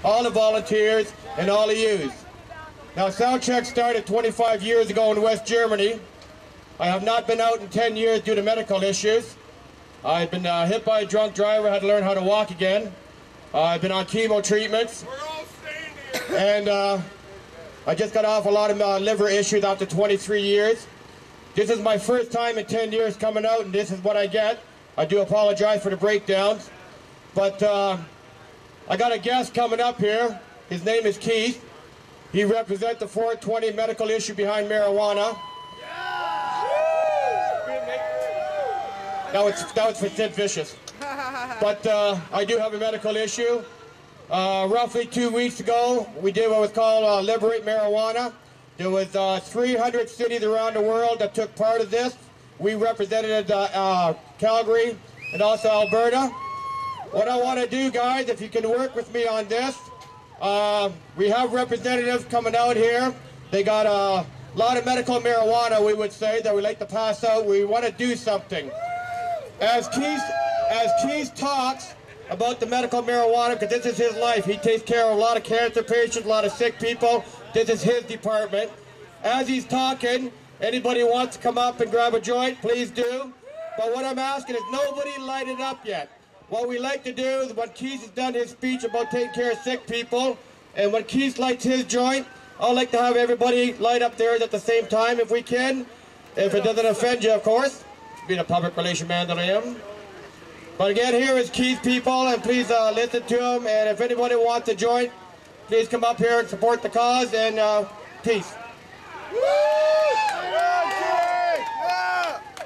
all the volunteers, and all the youth. Now, sound check started 25 years ago in West Germany. I have not been out in 10 years due to medical issues. I've been hit by a drunk driver, had to learn how to walk again. I've been on chemo treatments. And I just got off a lot of liver issues after 23 years. This is my first time in 10 years coming out, and this is what I get. I do apologize for the breakdowns. But I got a guest coming up here. His name is Keith. He represents the 420 medical issue behind marijuana. That was for Sid Vicious. But I do have a medical issue. Roughly 2 weeks ago, we did what was called Liberate Marijuana. There was 300 cities around the world that took part of this. We represented Calgary and also Alberta. What I want to do, guys, if you can work with me on this, we have representatives coming out here. They got a lot of medical marijuana, we would say, that we like to pass out. We want to do something. As Keith talks about the medical marijuana, because this is his life. He takes care of a lot of cancer patients, a lot of sick people. This is his department. As he's talking, anybody who wants to come up and grab a joint, please do. But what I'm asking is nobody light it up yet. What we like to do is when Keith has done his speech about taking care of sick people, and when Keith lights his joint, I'd like to have everybody light up theirs at the same time if we can. If it doesn't offend you, of course. Being a public relation man that I am. But again, here is Keith, people, and please listen to him. And if anybody wants to join, please come up here and support the cause. And peace.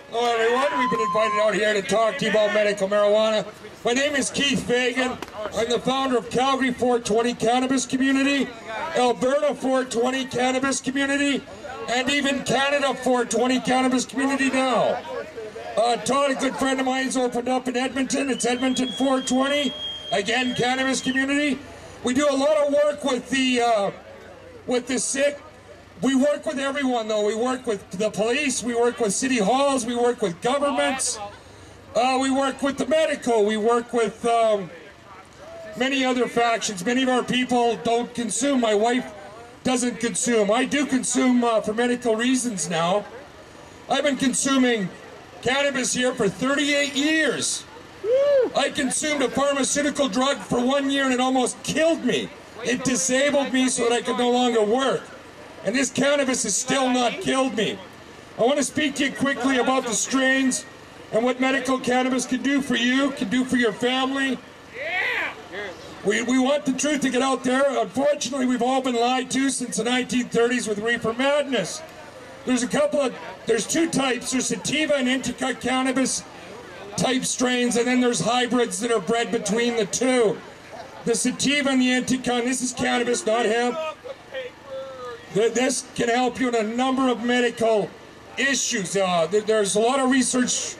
Hello, everyone. We've been invited out here to talk to you about medical marijuana. My name is Keith Fagin. I'm the founder of Calgary 420 Cannabis Community, Alberta 420 Cannabis Community, and even Canada 420 Cannabis Community now. Todd, a good friend of mine, has opened up in Edmonton. It's Edmonton 420, again, Cannabis Community. We do a lot of work with the sick. We work with everyone, though. We work with the police. We work with city halls. We work with governments. We work with the medical. We work with many other factions. Many of our people don't consume. My wife doesn't consume. I do consume for medical reasons now. I've been consuming cannabis here for 38 years. I consumed a pharmaceutical drug for 1 year and it almost killed me. It disabled me so that I could no longer work. And this cannabis has still not killed me. I want to speak to you quickly about the strains and what medical cannabis can do for you, can do for your family. We want the truth to get out there. Unfortunately, we've all been lied to since the 1930s with reefer madness. There's two types. There's sativa and indica cannabis type strains, and then there's hybrids that are bred between the two. The sativa and the indica, and this is cannabis, not hemp. This can help you in a number of medical issues. There's a lot of research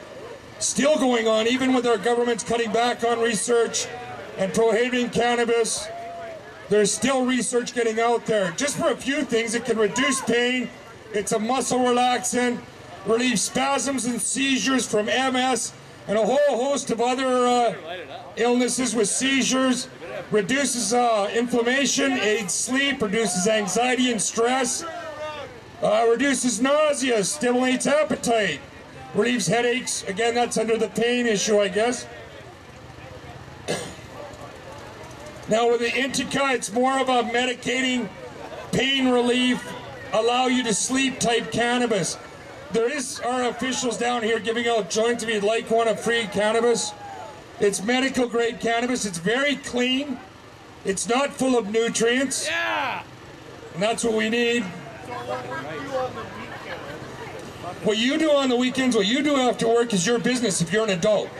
still going on, even with our governments cutting back on research and prohibiting cannabis. There's still research getting out there. Just for a few things, it can reduce pain. It's a muscle relaxant, relieves spasms and seizures from MS and a whole host of other illnesses with seizures, reduces inflammation, aids sleep, reduces anxiety and stress, reduces nausea, stimulates appetite, relieves headaches. Again, that's under the pain issue, I guess. Now with the indica, it's more of a medicating, pain relief, allow you to sleep type cannabis. There is our officials down here giving out joints if you'd like one of free cannabis. It's medical grade cannabis. It's very clean. It's not full of nutrients. Yeah. And that's what we need. What you do on the weekends, what you do after work is your business if you're an adult.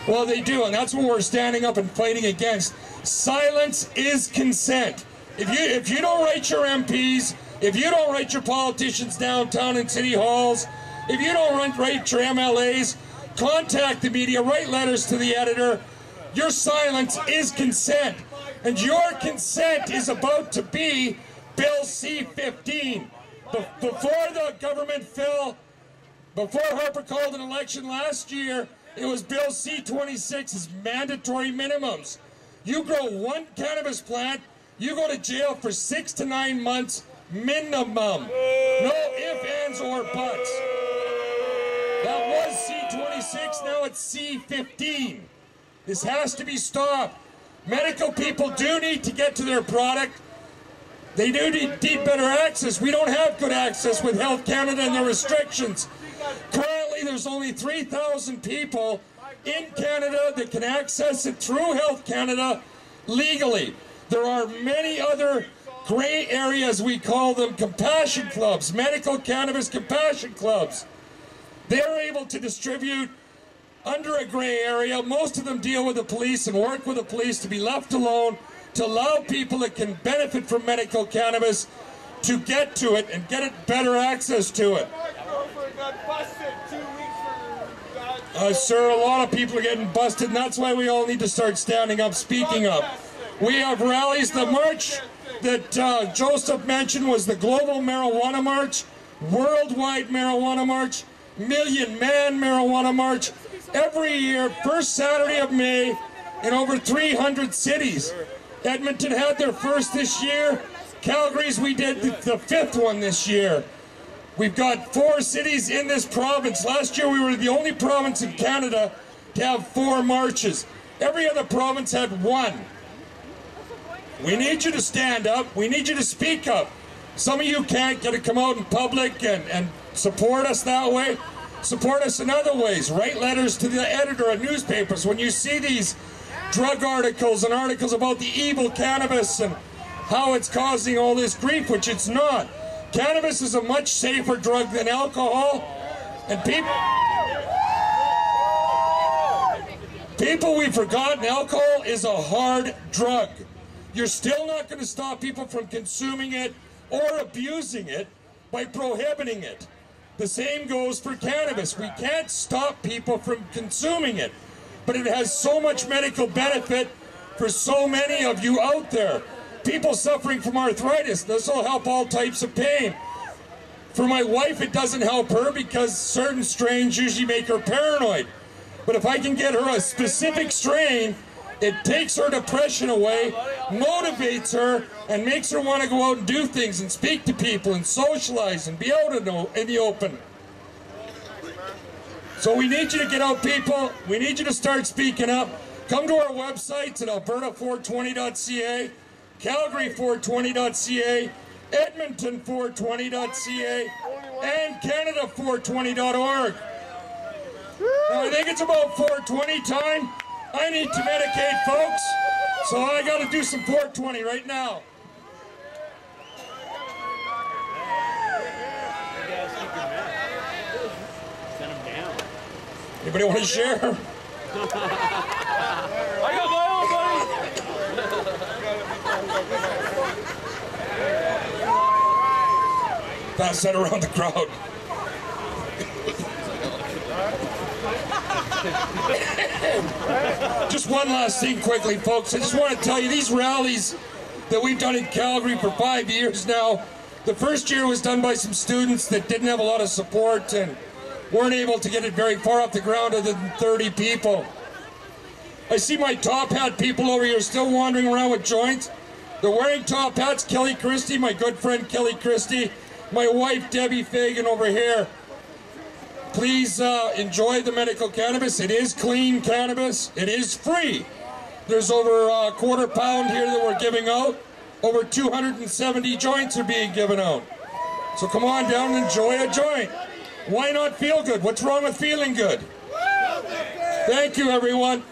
Well, they do, and that's what we're standing up and fighting against. Silence is consent. If you don't write your MPs, if you don't write your politicians downtown in city halls, if you don't write your MLAs, contact the media, write letters to the editor. Your silence is consent. And your consent is about to be Bill C-15. Before the government fell, before Harper called an election last year, It was Bill C-26's mandatory minimums. You grow one cannabis plant, you go to jail for 6 to 9 months minimum. No ifs, ands, or buts. That was C-26, now it's C-15. This has to be stopped. Medical people do need to get to their product. They do need better access. We don't have good access with Health Canada and the restrictions. Currently, there's only 3,000 people in Canada that can access it through Health Canada legally. There are many other gray areas, we call them compassion clubs, medical cannabis compassion clubs. They're able to distribute under a gray area. Most of them deal with the police and work with the police to be left alone, to allow people that can benefit from medical cannabis to get to it and get it better access to it. Sir, a lot of people are getting busted, and that's why we all need to start standing up, speaking up. We have rallies. The march that Joseph mentioned was the Global Marijuana March, Worldwide Marijuana March, Million Man Marijuana March, every year, first Saturday of May, in over 300 cities. Edmonton had their first this year. Calgary's, we did the 5th one this year. We've got 4 cities in this province. Last year we were the only province in Canada to have 4 marches. Every other province had 1. We need you to stand up. We need you to speak up. Some of you can't get to come out in public and support us that way. Support us in other ways. Write letters to the editor of newspapers. When you see these drug articles and articles about the evil cannabis and how it's causing all this grief, which it's not. Cannabis is a much safer drug than alcohol, and people we've forgotten, alcohol is a hard drug. You're still not going to stop people from consuming it or abusing it by prohibiting it. The same goes for cannabis. We can't stop people from consuming it, but it has so much medical benefit for so many of you out there. People suffering from arthritis, this will help all types of pain. For my wife, it doesn't help her because certain strains usually make her paranoid. But if I can get her a specific strain, it takes her depression away, motivates her, and makes her want to go out and do things and speak to people and socialize and be out in the open. So we need you to get out, people. We need you to start speaking up. Come to our websites at alberta420.ca, calgary420.ca, edmonton420.ca, and canada420.org. Now I think it's about 420 time. I need to medicate, folks, so I got to do some 420 right now. Anybody want to share? I got my own, buddy! Pass that around the crowd. Just one last thing quickly, folks. I just want to tell you, these rallies that we've done in Calgary for 5 years now, the first year was done by some students that didn't have a lot of support and weren't able to get it very far off the ground other than 30 people. I see my top hat people over here still wandering around with joints. They're wearing top hats. Kelly Christie, my good friend Kelly Christie, my wife Debbie Fagin over here. Please enjoy the medical cannabis. It is clean cannabis. It is free. There's over a quarter pound here that we're giving out. Over 270 joints are being given out. So come on down and enjoy a joint. Why not feel good? What's wrong with feeling good? Thank you, everyone.